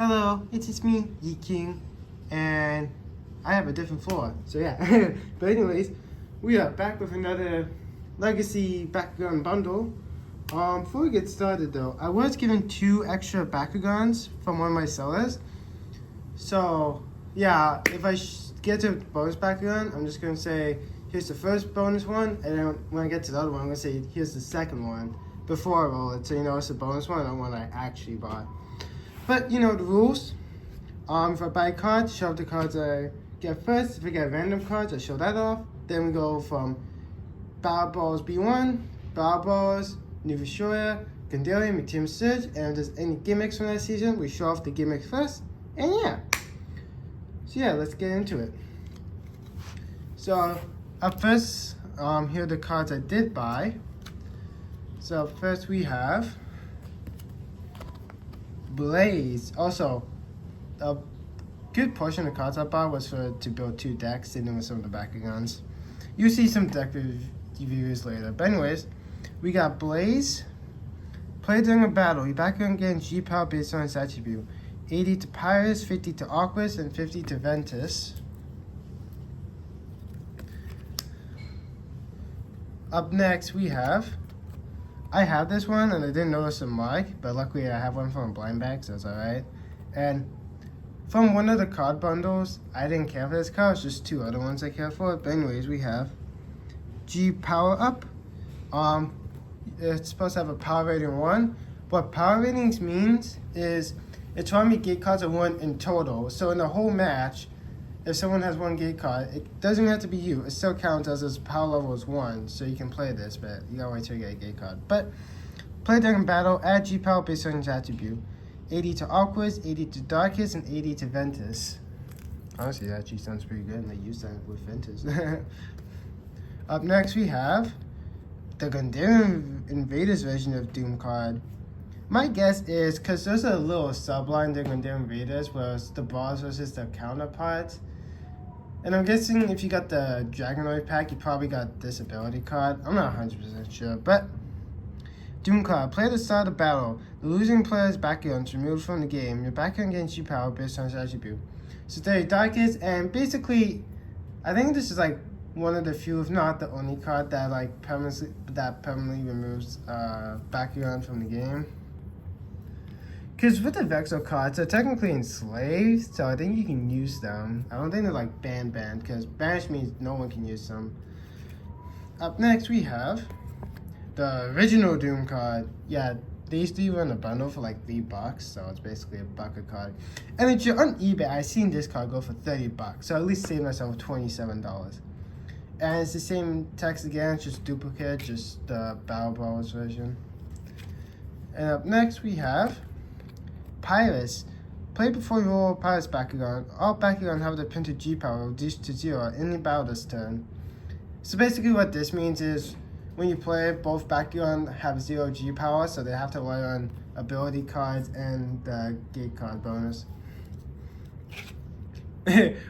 Hello, it's me, Yi King, and I have a different floor. So yeah, but anyways, we are back with another Legacy Bakugan bundle. Before we get started though, I was given 2 extra Bakugans from one of my sellers. So yeah, if I get to bonus Bakugan, I'm just gonna say here's the first bonus one, and then when I get to the other one, I'm gonna say here's the second one before I roll it, so you know it's a bonus one and one I actually bought. But you know the rules. If I buy cards, show off the cards I get first. If I get random cards, I show that off. Then we go from Battle Balls B1, Battle Balls, New Vishoya, Gandelian, Meteor Surge, and if there's any gimmicks from that season, we show off the gimmicks first. And yeah. So yeah, let's get into it. So up first, here are the cards I did buy. So first we have Blaze. Also, a good portion of the cards I bought was to build 2 decks, sitting with some of the Bakugans. You'll see some deck reviews later. But anyways, we got Blaze. Play during a battle. Your Bakugan gains G power based on its attribute. 80 to Pyrus, 50 to Aquas, and 50 to Ventus. Up next, I have this one, and I didn't notice the mark, but luckily I have one from a blind bag, so it's alright. And from one of the card bundles, I didn't care for this card, it's just 2 other ones I care for. But anyways, we have G Power Up. It's supposed to have a power rating 1. What power ratings means is it's how many gate cards are 1 in total. So in the whole match, if someone has 1 gate card, it doesn't have to be you. It still counts as its power level is 1, so you can play this, but you gotta wait till you get a gate card. But play during battle, add G power based on its attribute. 80 to Aquas, 80 to Darkest, and 80 to Ventus. Honestly, that actually sounds pretty good, and I use that with Ventus. Up next, we have the Gundam Invaders version of Doom card. My guess is, because there's a little subline to Gundam Invaders, whereas the boss versus the counterparts. And I'm guessing if you got the Dragonoid pack, you probably got this ability card. I'm not 100% sure, but Doom card. Play at the start of the battle. The losing player's Bakugan is removed from the game. Your Bakugan gains G power based on its attribute. So there, Darkest, and basically, I think this is like one of the few, if not the only card that permanently removes Bakugan from the game. Because with the Vexo cards, they're technically enslaved, so I think you can use them. I don't think they're like banned, because banished means no one can use them. Up next, we have the original Doom card. Yeah, these 3 were in a bundle for like $3, so it's basically a buck a card. And if you're on eBay, I've seen this card go for $30, so at least save myself $27. And it's the same text again, it's just duplicate, just the Battle Brawlers version. And up next, we have Pyrus. Play before you roll Pyrus Bakugan. All Bakugan have the printed G power reduced to 0 at any battle this turn. So basically what this means is when you play, both Bakugan have 0 G power, so they have to rely on ability cards and the gate card bonus.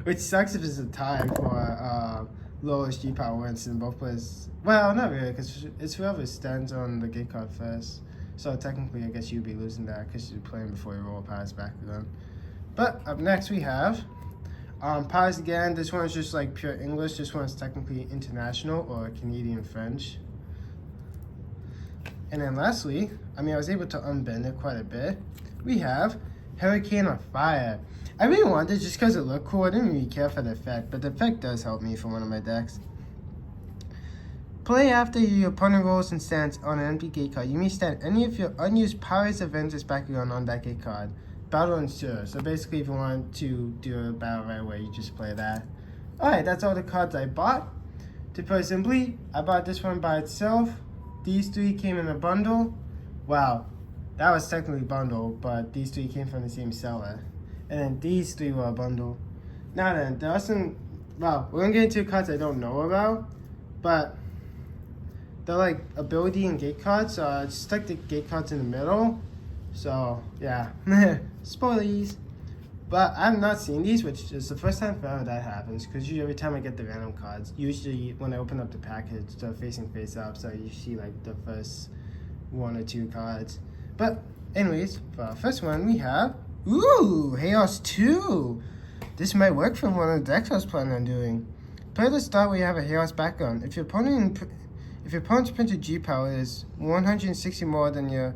Which sucks if it's a tie for lowest G power wins in both players. Well, not really, because it's whoever stands on the gate card first. So technically, I guess you'd be losing that because you're playing before you roll a Pyrus Bakugan. But up next we have Pyrus again. This one is just like pure English. This one is technically international or Canadian French. And then lastly, I was able to unbend it quite a bit. We have Hurricane of Fire. I really wanted it just because it looked cool. I didn't really care for the effect, but the effect does help me for one of my decks. Play after your opponent rolls and stands on an empty gate card. You may stand any of your unused Pyrus or Ventus Bakugan on that gate card. Battle ensures. So basically, if you want to do a battle right away, you just play that. Alright, that's all the cards I bought. To put it simply, I bought this one by itself. These 3 came in a bundle. Wow, that was technically bundle, but these 3 came from the same seller. And then these 3 were a bundle. Now then, there are some, well, we're gonna get into cards I don't know about, but they're like ability and gate cards, so I just stuck the gate cards in the middle. So yeah, spoilers. But I've not seen these, which is the first time forever that happens, because usually every time I get the random cards, usually when I open up the package, they're facing face up, so you see like the first 1 or 2 cards. But anyways, for our first one, we have Ooh, Chaos 2. This might work for one of the decks I was planning on doing. Play at the start where you have a Chaos background. If your opponent's printed G power is 160 more than your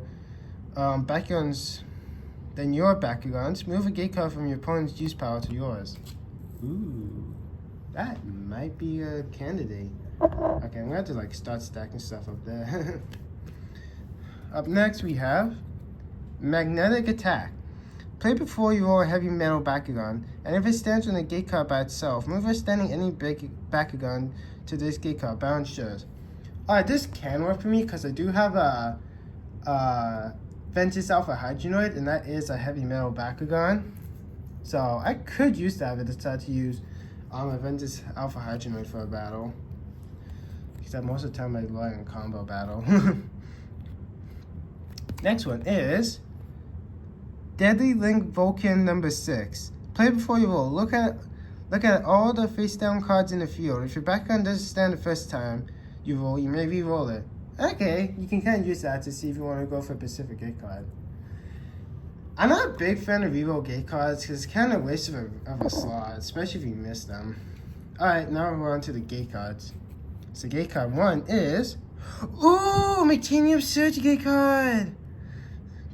backgrounds, move a gate card from your opponent's juice power to yours. Ooh, that might be a candidate. Okay, I'm gonna have to like start stacking stuff up there. Up next we have Magnetic Attack. Play before you roll a heavy metal Bakugan, and if it stands on a gate card by itself, move a standing any big Bakugan to this gate card, bound shows. Alright, this can work for me because I do have a Ventus Alpha Hydronoid, and that is a heavy metal Bakugan. So I could use that if I decide to use a Ventus Alpha Hydronoid for a battle. Because most of the time I rely on combo battle. Next one is Deadly Link Vulcan number 6. Play before you roll. Look at all the face down cards in the field. If your background doesn't stand the first time you roll, you may re-roll it. Okay, you can kind of use that to see if you want to go for a Pacific gate card. I'm not a big fan of re-roll gate cards because it's kind of a waste of a slot, especially if you miss them. Alright, now we're on to the gate cards. So gate card 1 is, ooh, Titanium Surge gate card!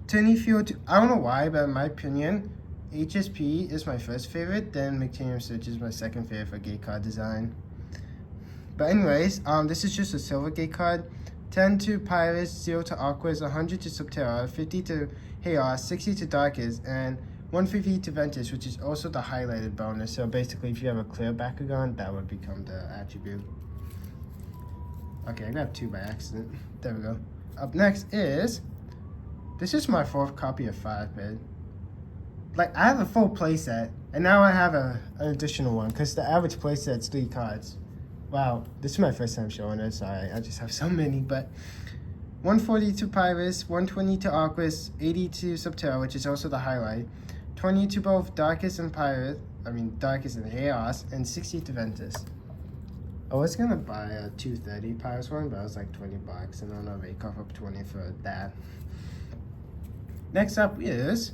Tiny Field 2, I don't know why, but in my opinion, HSP is my first favorite, then Titanium Surge is my second favorite for gate card design. But anyways, this is just a silver gate card. 10 to Pyrus, 0 to Aquas, 100 to Subterra, 50 to Chaos, 60 to Darkest, and 150 to Ventus, which is also the highlighted bonus. So basically, if you have a clear Bakugan, that would become the attribute. Okay, I grabbed 2 by accident. There we go. Up next is, this is my 4th copy of 5-bit. Like, I have a full playset, and now I have an additional one, because the average playset's 3 cards. Wow, this is my first time showing it, so I just have so many, but 140 to Pyrus, 120 to Aquas, 80 to Subterra, which is also the highlight, 20 to both Darkest and Darkest and Chaos, and 60 to Ventus. I was gonna buy a 230 Pyrus one, but it was like $20, and I don't know if they cough up 20 for that. Next up is,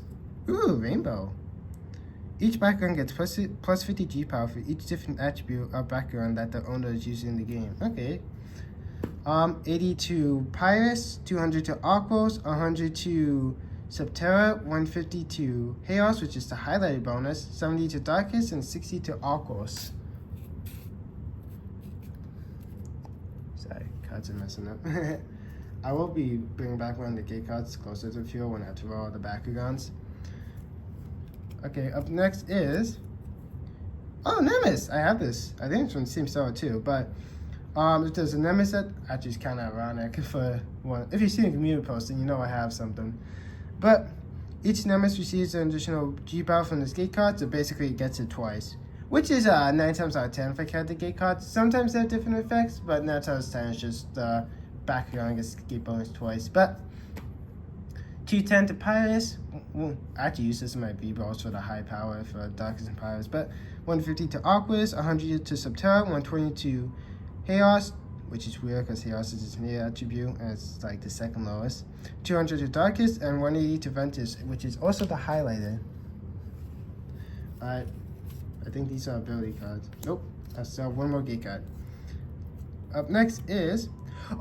ooh, Rainbow. Each background gets plus 50 G power for each different attribute or background that the owner is using in the game. Okay. 80 to Pyrus, 200 to Aquos, 100 to Subterra, 150 to Chaos, which is the highlighted bonus, 70 to Darkest, and 60 to Aquos. Sorry, cards are messing up. I will be bringing back one of the gate cards closer to the field when I have to roll all the Bakugans. Okay, up next is, oh, Nemesis. I have this. I think it's from Team Star too, but if there's a Nemesis set, actually it's kind of ironic for one. If you see a community post, then you know I have something. But each Nemesis receives an additional G power from this gate card, so basically it gets it twice, which is 9 times out of 10 if I count the gate cards. Sometimes they have different effects, but 9 times out of 10 it's just background gets gate bonus twice. But 210 to Pyrus. Well, I actually use this in my V-balls for the high power for Darkest and Pyrus. But 150 to Aquas, 100 to Subterra, 120 to Chaos, which is weird because Chaos is its near attribute and it's like the second lowest. 200 to Darkest, and 180 to Ventus, which is also the highlighted. Alright, I think these are ability cards. Nope, I still have one more gate card. Up next is,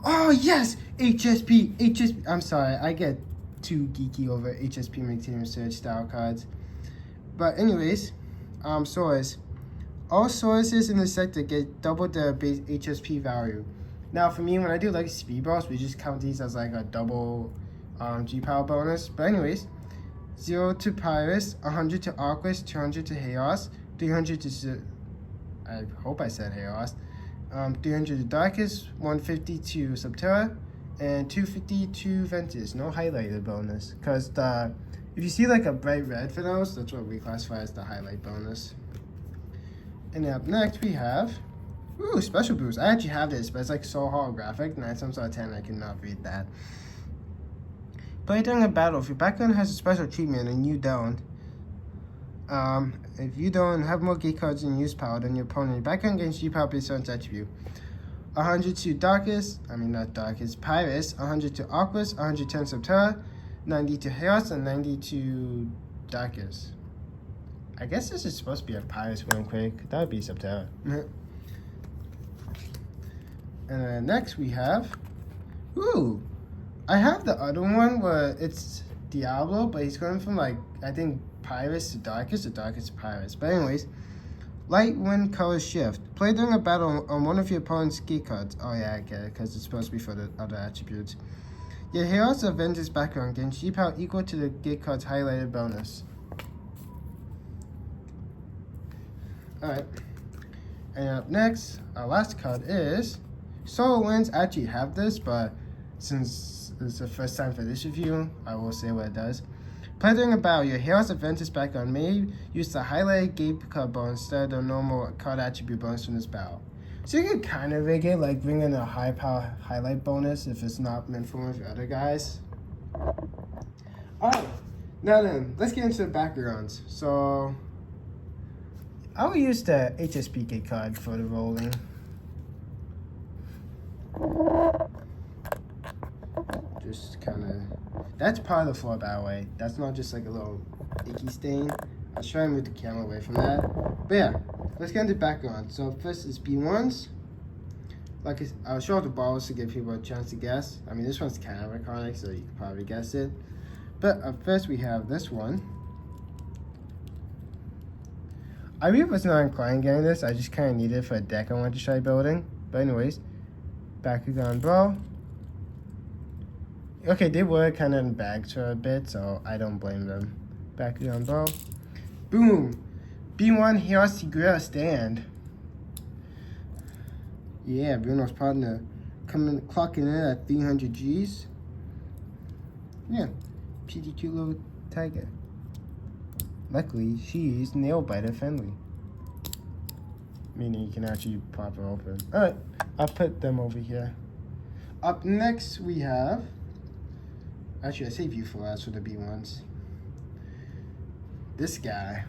oh yes, HSP. I'm sorry, I get too geeky over HSP Titanium Surge style cards. But anyways, Swords. All sources in the sector get double their base HSP value. Now for me, when I do like speed balls, we just count these as like a double G power bonus. But anyways, 0 to Pyrus, 100 to Aquas, 200 to Chaos, 300 to I hope I said Chaos, 300 to Darkest, 150 to Subterra, and 250 to Ventus. No highlighted bonus, because if you see like a bright red for those, that's what we classify as the highlight bonus. And up next we have, ooh, Special Boost. I actually have this, but it's like so holographic. 9 times out of 10 I cannot read that. Play during a battle. If your background has a special treatment and you don't, if you don't have more gate cards and use power than your opponent, your background gains G power based on its attribute. 100 to Pyrus, 100 to Aquas, 110 Subterra, 90 to Chaos, and 90 to darkest. I guess this is supposed to be a Pirates Windquake. That would be Subterra. And then next we have, ooh, I have the other one where it's Diablo, but he's going from like, I think Pirates to Darkest to Pirates. But anyways, Light Wind Color Shift. Play during a battle on one of your opponent's key cards. Oh yeah, I get it, because it's supposed to be for the other attributes. Your Heroes of Vengeance background gains G power equal to the gate card's highlighted bonus. Alright. And up next, our last card is Solar Winds. I actually have this, but since it's the first time for this review, I will say what it does. Play during a battle, your Heroes of Vengeance background may use the highlighted gate card bonus instead of the normal card attribute bonus from this battle. So you can kind of rig it, like bring in a high power highlight bonus if it's not meant for one of the other guys. Alright, now then, let's get into the backgrounds. So, I will use the HSPK card for the rolling. Just kind of, that's part of the floor, by the way. That's not just like a little icky stain. I was trying to move the camera away from that. But yeah, let's get into the background. So first is B1s. Like I'll show off the balls to give people a chance to guess. I mean, this one's kind of iconic, so you can probably guess it. But up first we have this one. I really was not inclined getting this. I just kind of needed it for a deck I wanted to try building. But anyways, Baku-Haul Ball. Okay, they were kind of in bags for a bit, so I don't blame them. Baku-Haul Ball. Boom! B1 Heroes Tigreal Stand. Yeah, Bruno's partner clocking in at 300 Gs. Yeah, pretty cute little tiger. Luckily, she's nail biter friendly. Meaning you can actually pop her open. Alright, I'll put them over here. Up next we have, actually I saved you for last for the B1s. This guy.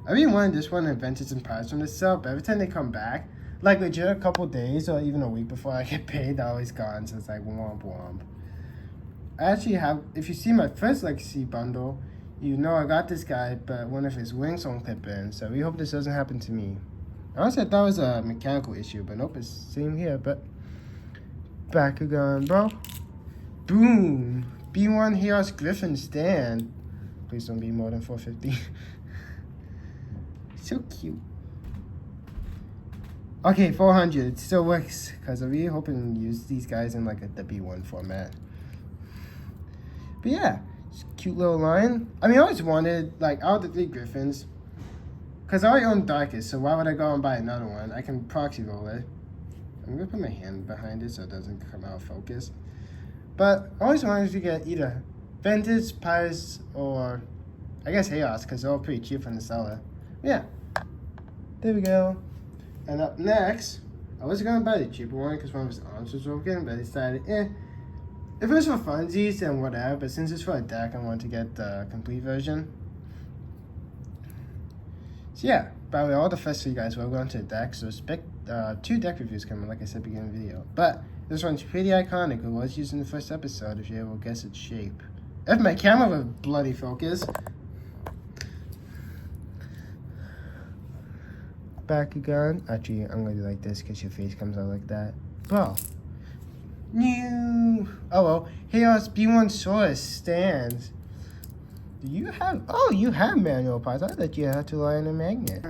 I really wanted this one invented some parts from this set, but every time they come back, like legit a couple days or even a week before I get paid, they're always gone, so it's like womp womp. I actually have, if you see my first Legacy bundle, you know I got this guy, but one of his wings won't clip in, so we hope this doesn't happen to me. Honestly, I thought it was a mechanical issue, but nope, it's same here, but Bakugan, bro. Boom! B1 Heroes Griffin Stand. Please don't be more than 450. So cute. Okay, 400. It still works, because I'm really hoping to use these guys in like the B1 format. But yeah, cute little line. I mean, I always wanted, like, out of the 3 Griffins, because I already own Darkest, so why would I go and buy another one? I can proxy roll it. I'm going to put my hand behind it so it doesn't come out of focus. But I always wanted to get either Vintage, Pirates, or I guess Chaos, because they're all pretty cheap from the seller. Yeah, there we go. And up next, I was going to buy the cheaper one because one of his arms was broken, but I decided, if it was for funsies, then whatever, but since it's for a deck, I want to get the complete version. So yeah, by the way, all the first 3 guys will go into the deck, so expect 2 deck reviews coming, like I said beginning of the video. But this one's pretty iconic. It was used in the first episode, if you ever guess its shape. If my camera would bloody focus. Bakugan. Actually, I'm gonna do like this because your face comes out like that. Bro. New. Oh well. Heroes B1 Source stands. Do you have? Oh, you have manual parts. I thought you had to rely on a magnet.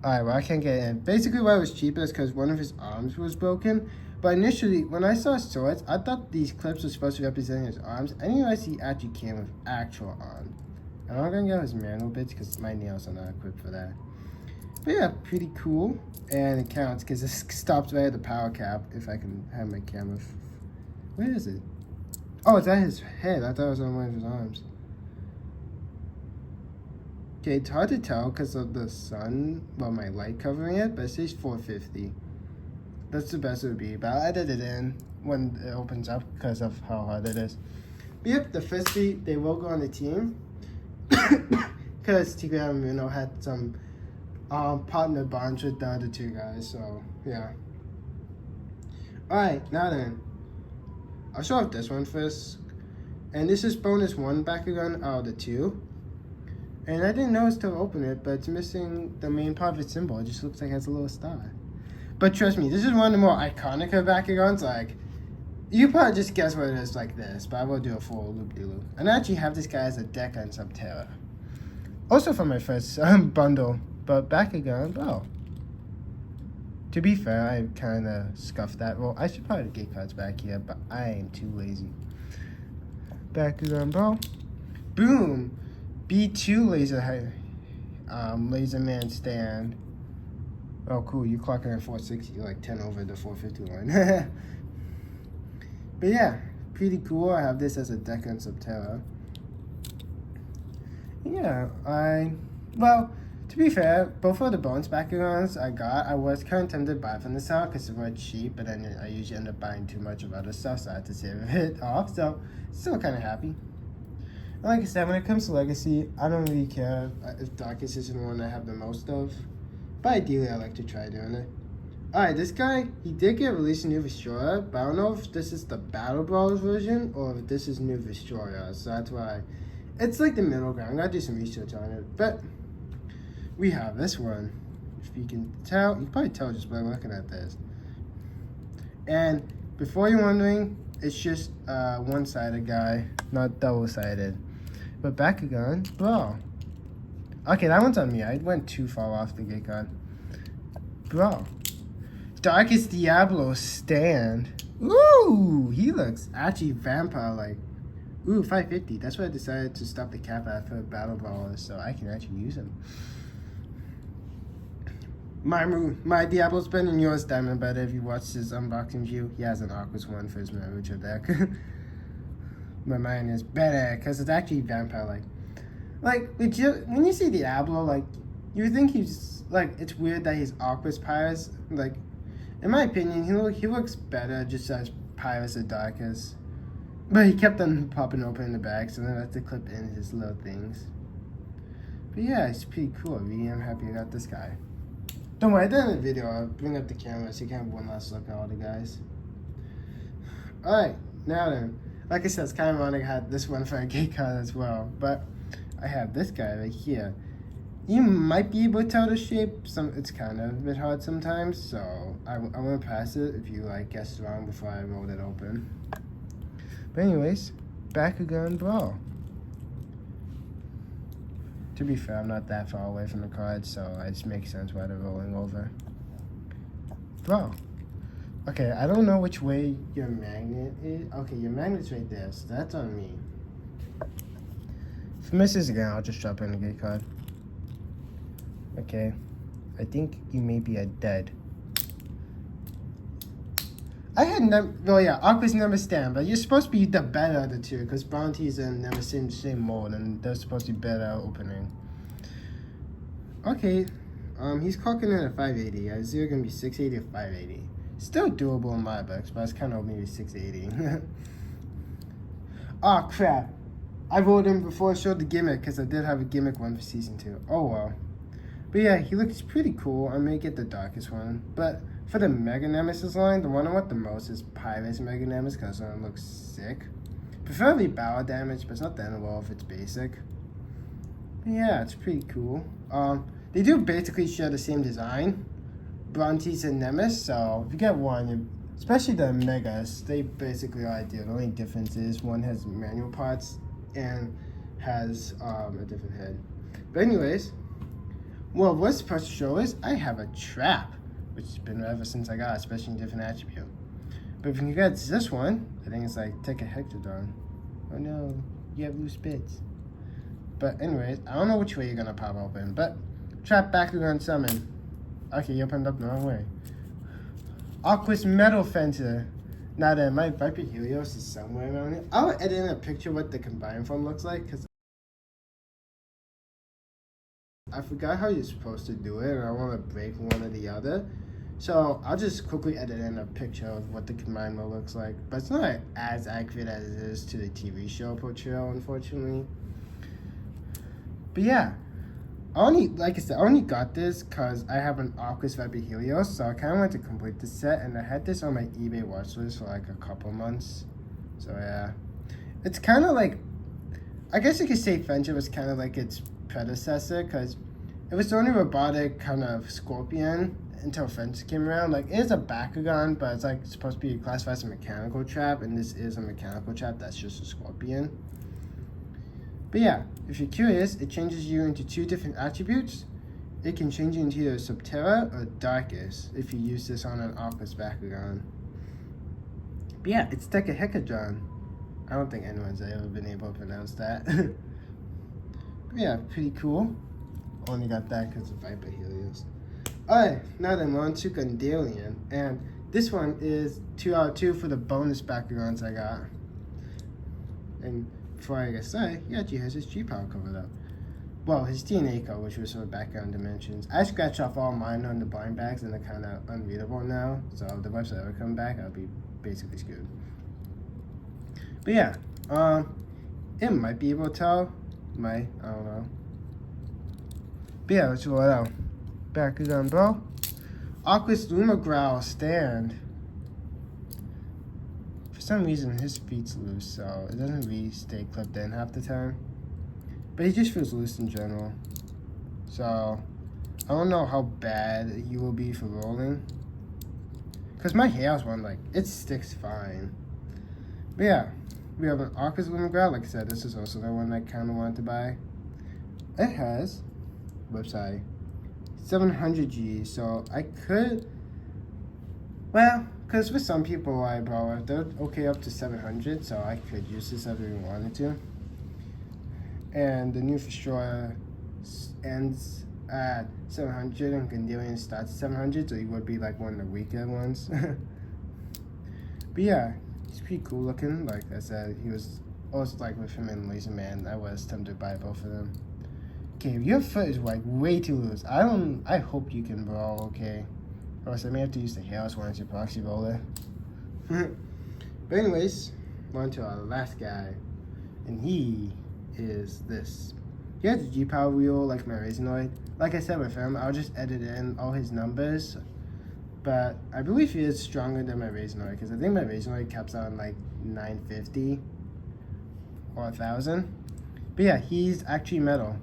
Alright, well I can't get in. Basically why it was cheaper is because one of his arms was broken. But initially, when I saw swords, I thought these clips were supposed to represent his arms. I didn't realize he actually came with actual arms. And I'm not gonna get his manual bits because my nails are not equipped for that. But yeah, pretty cool. And it counts because it stops right at the power cap if I can have my camera. Where is it? Oh, it's at his head. I thought it was on one of his arms. Okay, it's hard to tell because of the sun, well, my light covering it, but it says 450. That's the best it would be, but I'll edit it in when it opens up because of how hard it is. But yep, the first 3, they will go on the team. Because Tigreal and Bruno had some partner bonds with the other 2 guys, so yeah. Alright, now then. I'll show off this one first. And this is bonus 1 Bakugan out of the 2. And I didn't notice to open it, but it's missing the main part of its symbol. It just looks like it has a little star. But trust me, this is one of the more iconic of Bakugans. Like, you probably just guess what it is like this, but I will do a full loop-de-loop. And I actually have this guy as a deck on Subterra. Also from my first bundle, but Bakugan, well. To be fair, I kind of scuffed that. Well, I should probably get cards back here, but I am too lazy. Bakugan Ball. Boom! B2 laser man stand. Oh, cool. You clocking at 460, like 10 over the 450 line. But yeah, pretty cool. I have this as a deck on Subterra. Yeah, well, to be fair, both of the bonus Bakugans I was kind of tempted to buy from the sale because they were cheap, but then I usually end up buying too much of other stuff, so I had to save it off, so still kind of happy. And like I said, when it comes to Legacy, I don't really care if Darkest isn't the one I have the most of, but ideally I like to try doing it. Alright, this guy, he did get released in New Vestroia, but I don't know if this is the Battle Brawlers version or if this is New Vestroia, so that's why it's like the middle ground. I gotta do some research on it, but we have this one. If you can tell, you can probably tell just by looking at this. And before you're wondering, it's just one-sided guy, not double-sided. But Bakugan, bro. Okay, that one's on me. I went too far off the gate card. Bro. Darkest Diablo stand. Ooh, he looks actually vampire-like. Ooh, 550. That's why I decided to stop the cap at for Battle Brawlers, so I can actually use him. My Diablo's been in yours, Diamond, but if you watch his unboxing view, he has an Aquas one for his Marucha deck. But mine is better, because it's actually vampire-like. Like, when you see Diablo, like, you think he's, like, it's weird that he's Aquas Pyrus. Like, in my opinion, he looks better just as Pyrus or Darkest. But he kept on popping open in the bag, so then I had to clip in his little things. But yeah, it's pretty cool. Really, I'm happy I got this guy. Don't worry, at the end of the video, I'll bring up the camera so you can have one last look at all the guys. Alright, now then. Like I said, it's kind of ironic I had this one for a gate card as well. But I have this guy right here. You might be able to tell the shape. It's kind of a bit hard sometimes, so I want to pass it if you like guessed wrong before I rolled it open. But anyways, Bakugan Brawl. To be fair, I'm not that far away from the card, so it just makes sense why they're rolling over. Brawl. Okay, I don't know which way your magnet is. Okay, your magnet's right there, so that's on me. If it misses again, I'll just drop in the gate card. Okay, I think you may be a dead. I had never, well yeah, Aqua's never stand, but you're supposed to be the better of the two, because Bounty's and never same mold, and they're supposed to be better opening. Okay, he's clocking in at 580. Is either gonna be 680 or 580. Still doable in my books, but it's kind of maybe 680. Oh crap! I rolled him before I showed the gimmick, because I did have a gimmick one for season 2. Oh well. But yeah, he looks pretty cool. I may get the Darkest one, but for the Mega Nemesis line, the one I want the most is Pyrus Mega Nemesis, because that one looks sick. Preferably battle damage, but it's not the end of the world if it's basic. But yeah, it's pretty cool. They do basically share the same design, Brontes and Nemesis, so if you get one, especially the Megas, they basically are ideal. The only difference is one has manual parts and has a different head. But anyways, well, what's supposed to show is I have a trap, which has been ever since I got, especially in different attribute. But if you get this one, I think it's like take a Hectodon. Oh no, you have loose bits. But anyways, I don't know which way you're gonna pop open, but trap Bakugan summon. Okay, you opened up the wrong way. Aquas Metal Fencer. Now then, my Viper Helios is somewhere around here. I'll edit in a picture what the combined form looks like, because I forgot how you're supposed to do it, and I want to break one or the other. So I'll just quickly edit in a picture of what the combined mode looks like. But it's not as accurate as it is to the TV show portrayal, unfortunately. But yeah, like I said, I only got this because I have an Aquas Viper Helios, so I kind of wanted to complete the set, and I had this on my eBay watch list for like a couple months. So yeah. It's kind of like, I guess you could say Friendship was kind of like its predecessor, because it was the only robotic kind of scorpion until Friendship came around. Like, it is a Bakugan, but it's like supposed to be classified as a mechanical trap, and this is a mechanical trap that's just a scorpion. But yeah, if you're curious, it changes you into 2 different attributes. It can change you into either Subterra or Darkest if you use this on an Aqua's Bakugan. But yeah, it's Dekahedron. I don't think anyone's ever been able to pronounce that. But yeah, pretty cool. Only got that because of Viper Helios. Alright, now then we're on to Gundalian. And this one is 2 out of 2 for the bonus Bakugans I got. And before I get started, he actually has his G-Power covered up. Well, his DNA code, which was for background dimensions. I scratched off all mine on the blind bags and they're kind of unreadable now. So if the website ever come back, I'll be basically screwed. But yeah, it might be able to tell. Might, I don't know. But yeah, let's roll it out. Bakugan, bro. Aqua's Lumagrowl stand. For some reason, his feet's loose, so it doesn't really stay clipped in half the time. But he just feels loose in general. So, I don't know how bad he will be for rolling. Because my hair's one, like, it sticks fine. But yeah, we have an Aqua's Lumagrowl. Like I said, this is also the one I kind of wanted to buy. It has, website, 700G, so I could, well, because with some people I borrow, they're okay up to 700, so I could use this if we wanted to. And the new Destroyer ends at 700 and Gundalian starts at 700, so he would be like one of the weaker ones. But yeah, he's pretty cool looking. Like I said, he was also like with him and Laser Man, I was tempted to buy both of them. Okay, your foot is like way too loose. I hope you can brawl, okay? Or else I may have to use the Chaos one as your proxy roller. But anyways, on to our last guy. And he is this. He has a G-Power wheel like my Razornoid. Like I said with him, I'll just edit in all his numbers. But I believe he is stronger than my Razornoid, because I think my Razornoid caps out on like 950 or 1000. But yeah, he's actually metal.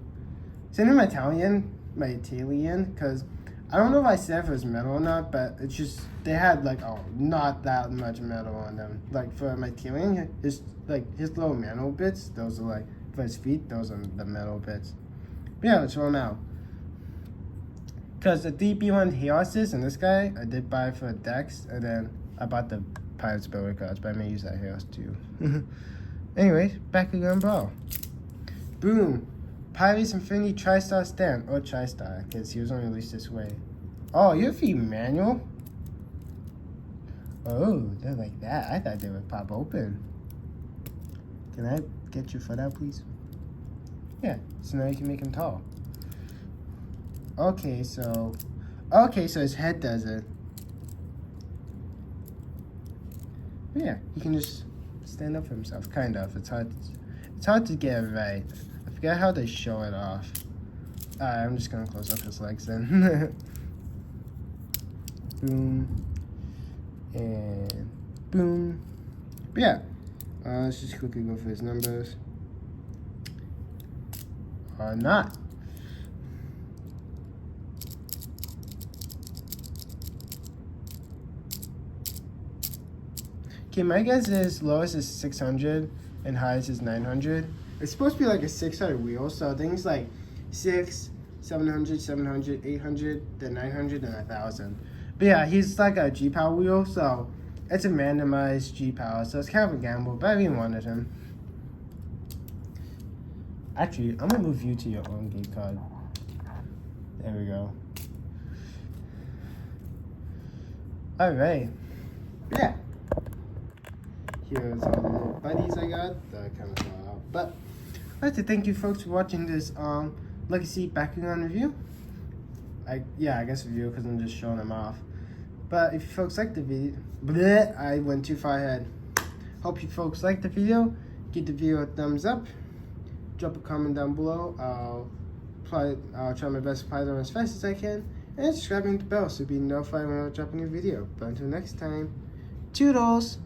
Same in my Italian, because I don't know if I said if it was metal or not, but it's just, they had like, oh, not that much metal on them. Like for my Italian, his little metal bits, those are like, for his feet, those are the metal bits. But yeah, let's roll now. Because the 3B1 Chaoses and this guy, I did buy for Dex, and then I bought the Pirates Builder cards, but I may use that Chaos too. Anyways, Bakugan Brawl. Boom. Pirates Infinity Tri-Star Stand, or Tri-Star, because he was only released this way. Oh, your feet manual? Oh, they're like that. I thought they would pop open. Can I get your foot out, please? Yeah, so now you can make him tall. Okay, so his head does it. But yeah, he can just stand up for himself, kind of. It's hard to get it right. I forgot how they show it off. I'm just gonna close up his legs then. Boom. And boom. But yeah, let's just quickly go for his numbers. Or not. Okay, my guess is lowest is 600 and highest is 900. It's supposed to be like a 600 wheel, so things like 6, 700, 700, 800, then 900, and 1000. But yeah, he's like a G-Power wheel, so it's a randomized G-Power, so it's kind of a gamble, but I really wanted him. Actually, I'm gonna move you to your own gate card. There we go. Alright. Yeah. Here's all the little buddies I got that I kind of saw out. But I'd like to thank you folks for watching this Legacy Bakugan review. I guess review because I'm just showing them off. But if you folks like the video, I went too far ahead. Hope you folks like the video. Give the video a thumbs up. Drop a comment down below. I'll try my best to apply them as fast as I can. And subscribe and hit the bell so you'll be notified when I drop a new video. But until next time, toodles!